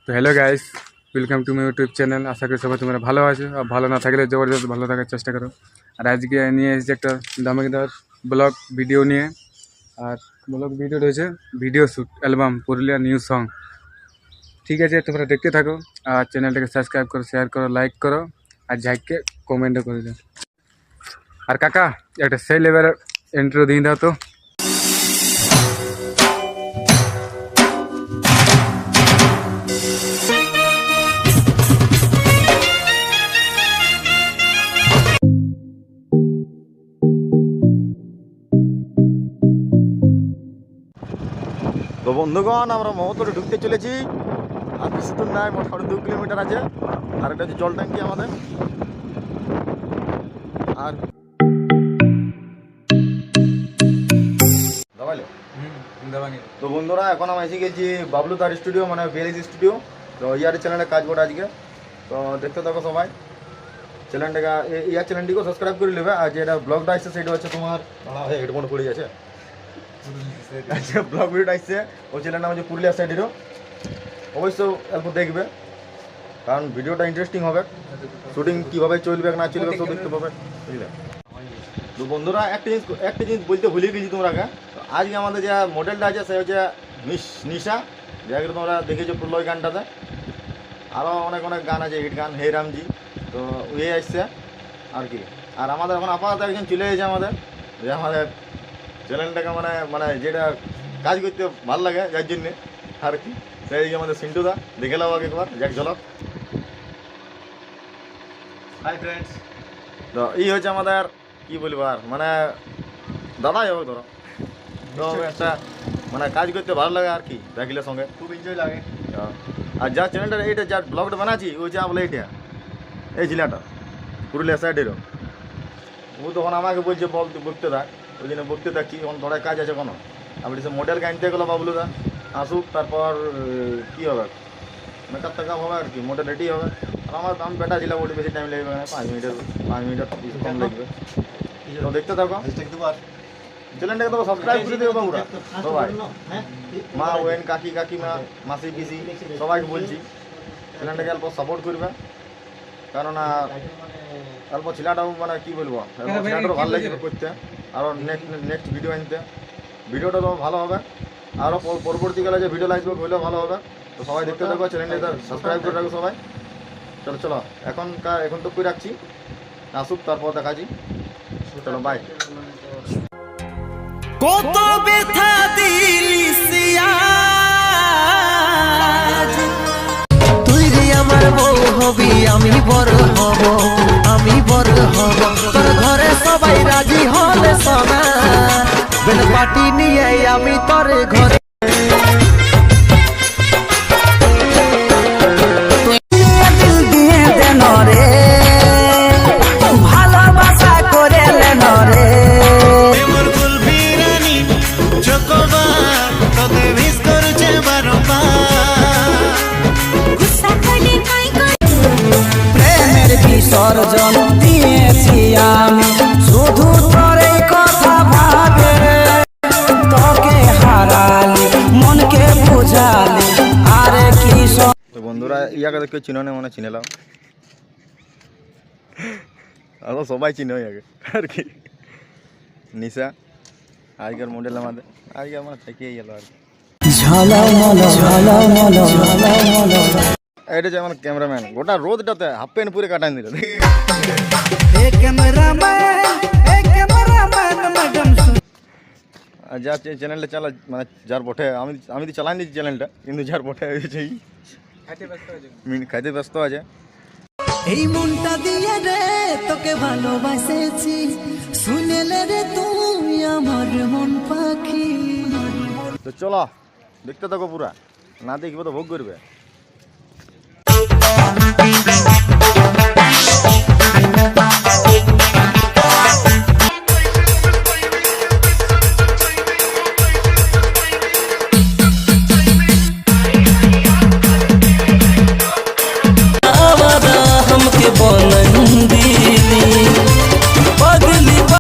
তো hello guys, welcome to my YouTube channel. আশা করি সবাই তোমরা ভালো আছো, আর ভালো না থাকলে জবরদস্ত ভালো থাকার চেষ্টা করো। আর আজকে নিয়ে এসেছি একটা দামাকেদার ব্লগ ভিডিও নিয়ে। আর ব্লগ ভিডিও রয়েছে video shoot album Purulia new song. ঠিক আছে, তোমরা দেখতে থাকো আর চ্যানেলটাকে সাবস্ক্রাইব করো, শেয়ার করো, লাইক করো আর যাইকে কমেন্টও করে দাও। আর কাকা একটা সেই লেভেলের ইন্ট্রো দিয়ে দাও তো। তো বন্ধুগণ, আমরা মহতরে ঢুকতে চলেছি। আর বেশি দূর নাই, মোটামুটি 2 কিলোমিটার আছে। আর এটা হচ্ছে জল ট্যাঙ্কি আমাদের। আর তো বন্ধুরা, এখন আমি এসে গেছি বাবলু তার স্টুডিও, মানে বিএলএস স্টুডিও। তো ইয়ার চ্যানেলে কাজ করে আজকে। তো দেখতে থাকো সবাই। চ্যানেলটাকে ইয়ার চ্যানেলটিকেও সাবস্ক্রাইব করে নেবে। আর যেটা ব্লগটা আসছে সেটা হচ্ছে তোমার হেডফোন পড়ে যাচ্ছে। আচ্ছা, ব্লগ ভিডিওটা আসছে ওই চ্যানেলের নাম হচ্ছে পুরুলিয়া সাইডেরও। অবশ্যই অল্প দেখবে, কারণ ভিডিওটা ইন্টারেস্টিং হবে। শুটিং কীভাবে চলবে না চলবে সব দেখতে পাবে, বুঝলে। তো বন্ধুরা, একটা জিনিস বলতে ভুলে গেছি তোমরাকে। তো আজকে আমাদের যে মডেলটা আছে সে হচ্ছে মিস নিশা, যাকে তোমরা দেখেছো প্রলয় গানটাতে। আরও অনেক অনেক গান আছে, হিট গান, হে রামজি। তো ওই আসছে আর কি। আর আমাদের এখন আপাতত একজন চলে এসেছে আমাদের, যে আমাদের চ্যানেলটাকে মানে মানে যেটা কাজ করতে ভালো লাগে যার জন্যে আর কি। সেই আমাদের সিন্টুদা, দেখে নাও আগে একবার যাক ঝলক। Hi friends. তো এই হচ্ছে আমাদের কি বলবো আর মানে দাদাই হবে ধরো। তো একটা মানে কাজ করতে ভালো লাগে আর কি, রাখিলের সঙ্গে খুব এনজয় লাগে। আর যা চ্যানেলটা এইটা যার ব্লগটা বানাচ্ছি ওই যা বলে এইটা এই জেলাটা পুরুলিয়া সাইডেরও, ও তখন আমাকে বলছে বল তুই বলতে থাক। ওই জন্য বলতে থাকছি। এখন ধরে কাজ আছে কোনো, আপনি সে মডেল আনতে গেলো বাবলুদা আসুক, তারপর কী হবে মেকআপ টেকআপ হবে আর কি, মডেল রেডি হবে। আর আমি বেটা ছিলাম, ওটি বেশি টাইম লাগবে না, 5 মিনিটের কিছু কম লাগবে। তো দেখতে থাকো। চ্যানেলটাকে তো সাবস্ক্রাইব করে দেবে বাবুরা সবাই, মা ওয়েন কাকি কাকিমা মাসি পিসি সবাইকে বলছি চ্যানেলটাকে অল্প সাপোর্ট করবে। কেননা অল্প ছেলেটাও মানে কী বলবো, ছেলেটারও ভালো লাগবে করতে, আরও নেক্সট ভিডিও আনতে। ভিডিওটা তো ভালো হবে, আরও পরবর্তীকালে যে ভিডিও আসবে ওইটাও ভালো হবে। তো সবাই দেখতে থাকো, চ্যানেলটা সাবস্ক্রাইব করে রাখো সবাই। চলো এখন তো করে রাখছি, আসুক তারপর দেখাচ্ছি। চলো বাই। কত ব্যথা দিলি তুই রে আমার বউ হবি, আমি বড় হব, আমি বড় হব। তোর ঘরে সবাই রাজি হলে সোনা, বেল পাটি নিয়ে আমি তোর ঘরে দিয়ে দেন রে, ভালোবাসা করে লেন রে। প্রেমের বিসর্জন দিয়েছি আমি, শুধু তোর এই কথা ভাবে। তোকে হারালি মনকে বুঝালি, আরে কি। তো বন্ধুরা, ইয়াকে দেখে চিনো না, মানে চিনেলাম আরও সবাই চিনো ইয়াকে আর কি। নিশা আজকের মডেল আমাদের, আজকে আমার থেকেই গেল আর কি। এটা যে আমার ক্যামেরাম্যান, গোটা রোদটাতে হাফ প্যান্ট পুরে কাটাই দিল। আর যা চ্যানেলটা চালা মানে যার বটে, আমি তো চালাই দিচ্ছি চ্যানেলটা, কিন্তু যার বটে হয়েছে খাইতে ব্যস্ত আছে। এই মনটা দিয়ে রে তোকে ভালোবাসেছি, শুনেলে রে তুই আমার মন পাখি। তো চলো দেখতে থাকো পুরা, না দেখবে তো ভোগ করবে।